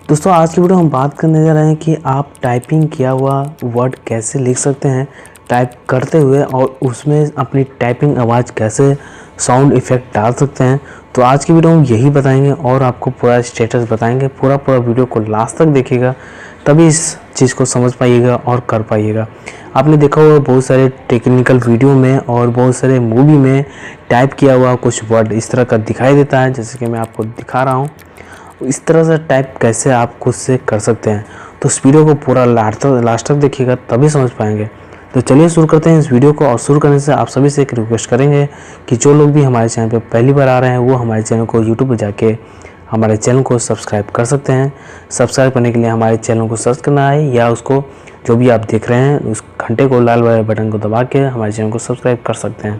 दोस्तों आज की वीडियो हम बात करने जा रहे हैं कि आप टाइपिंग किया हुआ वर्ड कैसे लिख सकते हैं टाइप करते हुए, और उसमें अपनी टाइपिंग आवाज़ कैसे साउंड इफ़ेक्ट डाल सकते हैं। तो आज की वीडियो हम यही बताएंगे और आपको पूरा स्टेटस बताएंगे। पूरा वीडियो को लास्ट तक देखिएगा, तभी इस चीज़ को समझ पाइएगा और कर पाइएगा। आपने देखा होगा बहुत सारे टेक्निकल वीडियो में और बहुत सारे मूवी में टाइप किया हुआ कुछ वर्ड इस तरह का दिखाई देता है, जैसे कि मैं आपको दिखा रहा हूँ। इस तरह से टाइप कैसे आप खुद से कर सकते हैं, तो इस वीडियो को पूरा लास्ट तक देखिएगा, तभी समझ पाएंगे। तो चलिए शुरू करते हैं इस वीडियो को। और शुरू करने से आप सभी से एक रिक्वेस्ट करेंगे कि जो लोग भी हमारे चैनल पर पहली बार आ रहे हैं वो हमारे चैनल को यूट्यूब पर जाके हमारे चैनल को सब्सक्राइब कर सकते हैं। सब्सक्राइब करने के लिए हमारे चैनल को सर्च करना है, या उसको जो भी आप देख रहे हैं उस घंटे को, लाल वाले बटन को दबा के हमारे चैनल को सब्सक्राइब कर सकते हैं।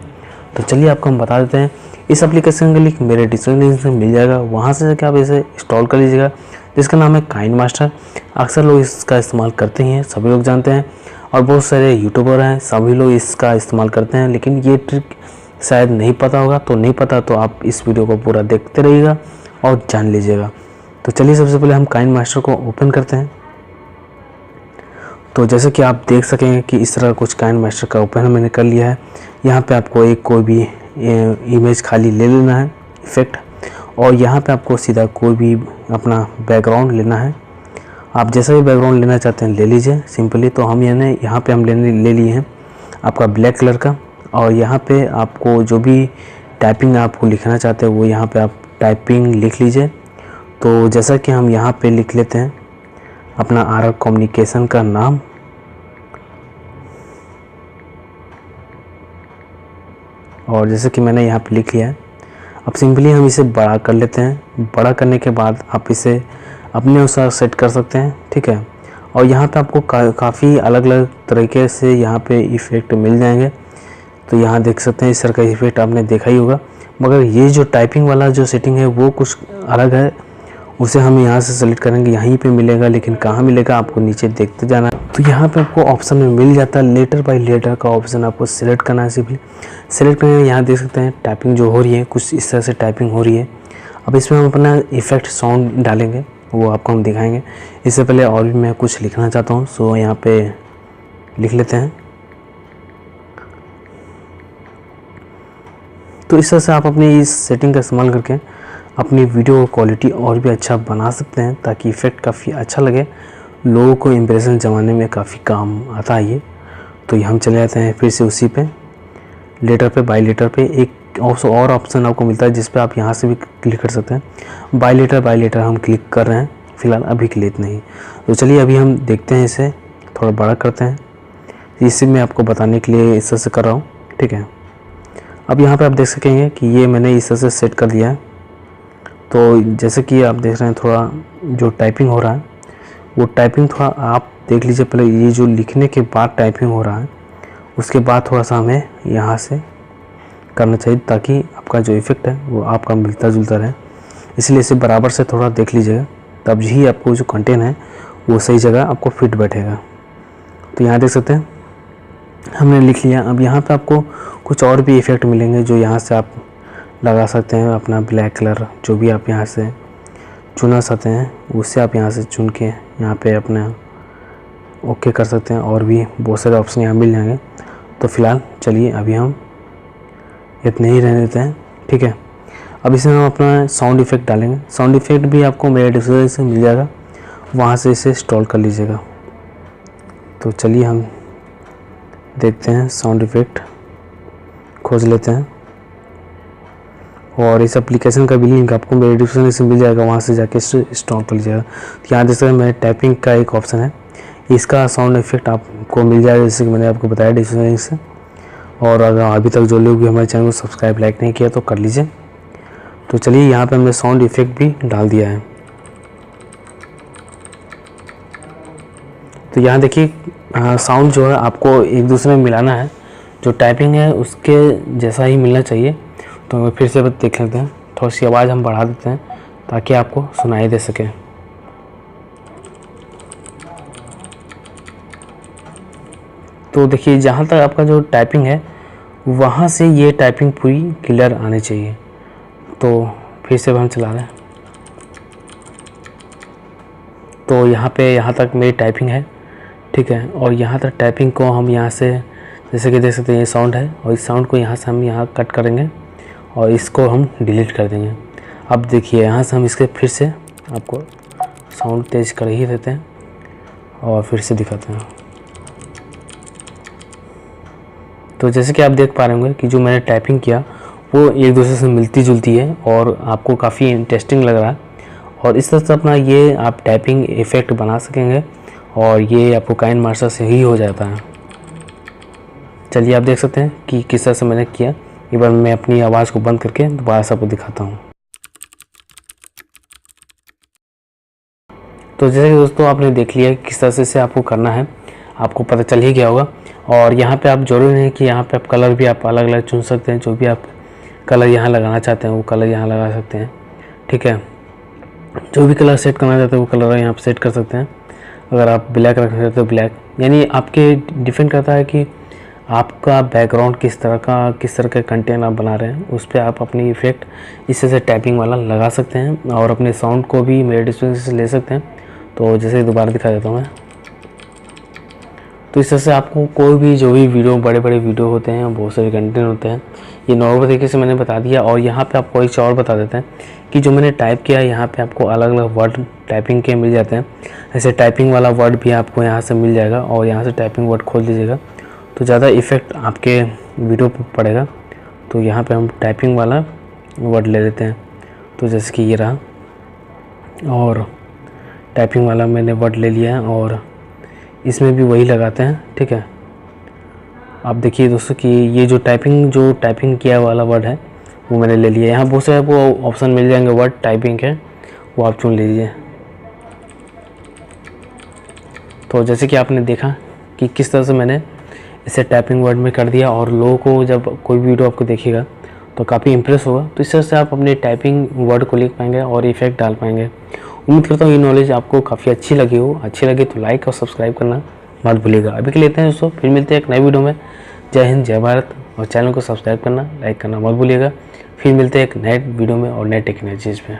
तो चलिए आपको हम बता देते हैं। इस एप्लीकेशन का लिंक मेरे डिस्क्रिप्शन में मिल जाएगा, वहाँ से जाकर आप इसे इंस्टॉल कर लीजिएगा, जिसका नाम है काइनमास्टर। अक्सर लोग इसका इस्तेमाल करते हैं, सभी लोग जानते हैं, और बहुत सारे यूट्यूबर हैं, सभी लोग इसका इस्तेमाल करते हैं। लेकिन ये ट्रिक शायद नहीं पता होगा, तो नहीं पता तो आप इस वीडियो को पूरा देखते रहिएगा और जान लीजिएगा। तो चलिए सबसे पहले हम काइनमास्टर को ओपन करते हैं। तो जैसे कि आप देख सकेंगे कि इस तरह कुछ काइनमास्टर का ओपन मैंने कर लिया है। यहाँ पे आपको एक कोई भी इमेज खाली ले लेना है इफ़ेक्ट, और यहाँ पे आपको सीधा कोई भी अपना बैकग्राउंड लेना है। आप जैसा भी बैकग्राउंड लेना चाहते हैं ले लीजिए सिंपली। तो हम यहाँ पे हम ले लिए हैं आपका ब्लैक कलर का, और यहाँ पे आपको जो भी टाइपिंग आपको लिखना चाहते हैं वो यहाँ पे आप टाइपिंग लिख लीजिए। तो जैसा कि हम यहाँ पे लिख लेते हैं अपना आर कम्युनिकेशन का नाम, और जैसे कि मैंने यहाँ पे लिख लिया है। अब सिंपली हम इसे बड़ा कर लेते हैं। बड़ा करने के बाद आप इसे अपने अनुसार सेट कर सकते हैं, ठीक है। और यहाँ पे आपको काफ़ी अलग अलग तरीके से यहाँ पे इफ़ेक्ट मिल जाएंगे। तो यहाँ देख सकते हैं इस तरह का इफ़ेक्ट आपने देखा ही होगा, मगर ये जो टाइपिंग वाला जो सेटिंग है वो कुछ अलग है। उसे हम यहाँ से सेलेक्ट करेंगे, यहीं पे मिलेगा, लेकिन कहाँ मिलेगा आपको नीचे देखते जाना है। तो यहाँ पे आपको ऑप्शन में मिल जाता है लेटर बाय लेटर का ऑप्शन, आपको सिलेक्ट करना है। सिंपली सिलेक्ट करने यहाँ देख सकते हैं टाइपिंग जो हो रही है कुछ इस तरह से टाइपिंग हो रही है। अब इसमें हम अपना इफ़ेक्ट साउंड डालेंगे, वो आपको हम दिखाएंगे। इससे पहले और भी मैं कुछ लिखना चाहता हूँ, सो यहाँ पे लिख लेते हैं। तो इस तरह से आप अपनी इस सेटिंग का इस्तेमाल करके अपनी वीडियो क्वालिटी और भी अच्छा बना सकते हैं, ताकि इफ़ेक्ट काफ़ी अच्छा लगे, लोगों को इम्प्रेशन जमाने में काफ़ी काम आता है ये। तो ये हम चले जाते हैं फिर से उसी पे लेटर पे, बाय लेटर पे। एक और ऑप्शन आपको मिलता है जिस पे आप यहाँ से भी क्लिक कर सकते हैं। बाय लेटर हम क्लिक कर रहे हैं फ़िलहाल, अभी के लिए इतना ही। तो चलिए अभी हम देखते हैं, इसे थोड़ा बड़ा करते हैं। इसे मैं आपको बताने के लिए इस तरह से कर रहा हूँ, ठीक है। अब यहाँ पर आप देख सकेंगे कि ये मैंने इस तरह से सेट कर दिया है। तो जैसे कि आप देख रहे हैं थोड़ा जो टाइपिंग हो रहा है वो टाइपिंग थोड़ा आप देख लीजिए। पहले ये जो लिखने के बाद टाइपिंग हो रहा है, उसके बाद थोड़ा सा हमें यहाँ से करना चाहिए, ताकि आपका जो इफ़ेक्ट है वो आपका मिलता जुलता रहे। इसलिए इसे बराबर से थोड़ा देख लीजिएगा, तब ही आपको जो कंटेंट है वो सही जगह आपको फिट बैठेगा। तो यहाँ देख सकते हैं हमने लिख लिया। अब यहाँ पर आपको कुछ और भी इफ़ेक्ट मिलेंगे जो यहाँ से आप लगा सकते हैं। अपना ब्लैक कलर जो भी आप यहाँ से चुना सकते हैं, उससे आप यहाँ से चुन के यहाँ पे अपना ओके कर सकते हैं, और भी बहुत सारे ऑप्शन यहाँ मिल जाएंगे। तो फ़िलहाल चलिए अभी हम इतने ही रहने देते हैं, ठीक है। अब इसमें हम अपना साउंड इफ़ेक्ट डालेंगे। साउंड इफ़ेक्ट भी आपको मेरे डिस्क्रिप्शन से मिल जाएगा, वहाँ से इसे इंस्टॉल कर लीजिएगा। तो चलिए हम देखते हैं, साउंड इफ़ेक्ट खोज लेते हैं, और इस एप्लीकेशन का भी लिंक आपको मेरे डिस्क्रिप्शन से मिल जाएगा, वहाँ से जाके इंस्टॉल कर लीजिएगा। तो यहाँ देख सकते हैं मेरे टाइपिंग का एक ऑप्शन है, इसका साउंड इफ़ेक्ट आपको मिल जाएगा, जैसे कि मैंने आपको बताया डिस्क्रिप्शन से। और अगर अभी तक जो लोग भी हमारे चैनल को सब्सक्राइब लाइक नहीं किया तो कर लीजिए। तो चलिए यहाँ पे हमने साउंड इफ़ेक्ट भी डाल दिया है। तो यहाँ देखिए साउंड जो है आपको एक दूसरे में मिलाना है, जो टाइपिंग है उसके जैसा ही मिलना चाहिए। तो फिर से देख लेते हैं, थोड़ी सी आवाज़ हम बढ़ा देते हैं ताकि आपको सुनाई दे सके। तो देखिए जहाँ तक आपका जो टाइपिंग है वहाँ से ये टाइपिंग पूरी क्लियर आनी चाहिए। तो फिर से हम चला रहे हैं। तो यहाँ तक मेरी टाइपिंग है, ठीक है। और यहाँ तक टाइपिंग को हम यहाँ से जैसे कि देख सकते हैं ये साउंड है, और इस साउंड को यहाँ से हम यहाँ कट करेंगे और इसको हम डिलीट कर देंगे। अब देखिए यहाँ से हम इसके फिर से आपको साउंड तेज़ कर ही देते हैं और फिर से दिखाते हैं। तो जैसे कि आप देख पा रहे होंगे कि जो मैंने टाइपिंग किया वो एक दूसरे से मिलती जुलती है और आपको काफ़ी इंटरेस्टिंग लग रहा है। और इस तरह से अपना ये आप टाइपिंग इफ़ेक्ट बना सकेंगे और ये आपको काइन मास्टर से ही हो जाता है। चलिए आप देख सकते हैं कि किस तरह से मैंने किया। एक बार मैं अपनी आवाज़ को बंद करके दोबारा से आपको दिखाता हूँ। तो जैसे कि दोस्तों आपने देख लिया किस तरह से आपको करना है, आपको पता चल ही गया होगा। और यहाँ पे आप जरूरी नहीं कि यहाँ पे आप कलर भी आप अलग अलग चुन सकते हैं। जो भी आप कलर यहाँ लगाना चाहते हैं वो कलर यहाँ लगा सकते हैं, ठीक है। जो भी कलर सेट करना चाहते हैं वो कलर यहाँ पे सेट कर सकते हैं। अगर आप ब्लैक रखना चाहते हैं तो ब्लैक, यानी आपके डिपेंड करता है कि आपका बैकग्राउंड किस तरह का कंटेंट आप बना रहे हैं, उस पर आप अपनी इफ़ेक्ट इस तरह से टाइपिंग वाला लगा सकते हैं। और अपने साउंड को भी मेरे डिस्प्ले से ले सकते हैं। तो जैसे दोबारा दिखा देता हूँ मैं। तो इस तरह से आपको कोई भी जो भी वीडियो बड़े बड़े वीडियो होते हैं, बहुत सारे कंटेंट होते हैं, ये नॉर्मल तरीके से मैंने बता दिया। और यहाँ पे आपको एक और बता देते हैं कि जो मैंने टाइप किया है यहाँ पे आपको अलग अलग वर्ड टाइपिंग के मिल जाते हैं। ऐसे टाइपिंग वाला वर्ड भी आपको यहाँ से मिल जाएगा और यहाँ से टाइपिंग वर्ड खोल दीजिएगा तो ज़्यादा इफ़ेक्ट आपके वीडियो पर पड़ेगा। तो यहाँ पर हम टाइपिंग वाला वर्ड ले लेते हैं। तो जैसे कि ये रहा, और टाइपिंग वाला मैंने वर्ड ले लिया है और इसमें भी वही लगाते हैं, ठीक है। आप देखिए दोस्तों कि ये जो टाइपिंग किया वाला वर्ड है वो मैंने ले लिया। यहाँ बहुत से आपको ऑप्शन मिल जाएंगे वर्ड टाइपिंग के, वो आप चुन लीजिए। तो जैसे कि आपने देखा कि किस तरह से मैंने इसे टाइपिंग वर्ड में कर दिया और लोगों को जब कोई वीडियो आपको देखेगा तो काफ़ी इंप्रेस होगा। तो इस तरह से आप अपने टाइपिंग वर्ड को लिख पाएंगे और इफेक्ट डाल पाएंगे। उम्मीद करता हूँ ये नॉलेज आपको काफ़ी अच्छी लगी हो। अच्छी लगे तो लाइक और सब्सक्राइब करना मत भूलिएगा। अभी के लेते हैं दोस्तों, फिर मिलते हैं एक नई वीडियो में। जय हिंद, जय भारत। और चैनल को सब्सक्राइब करना, लाइक करना मत भूलिएगा। फिर मिलते हैं एक नए वीडियो में और नए टेक्नोलॉजीज़ में।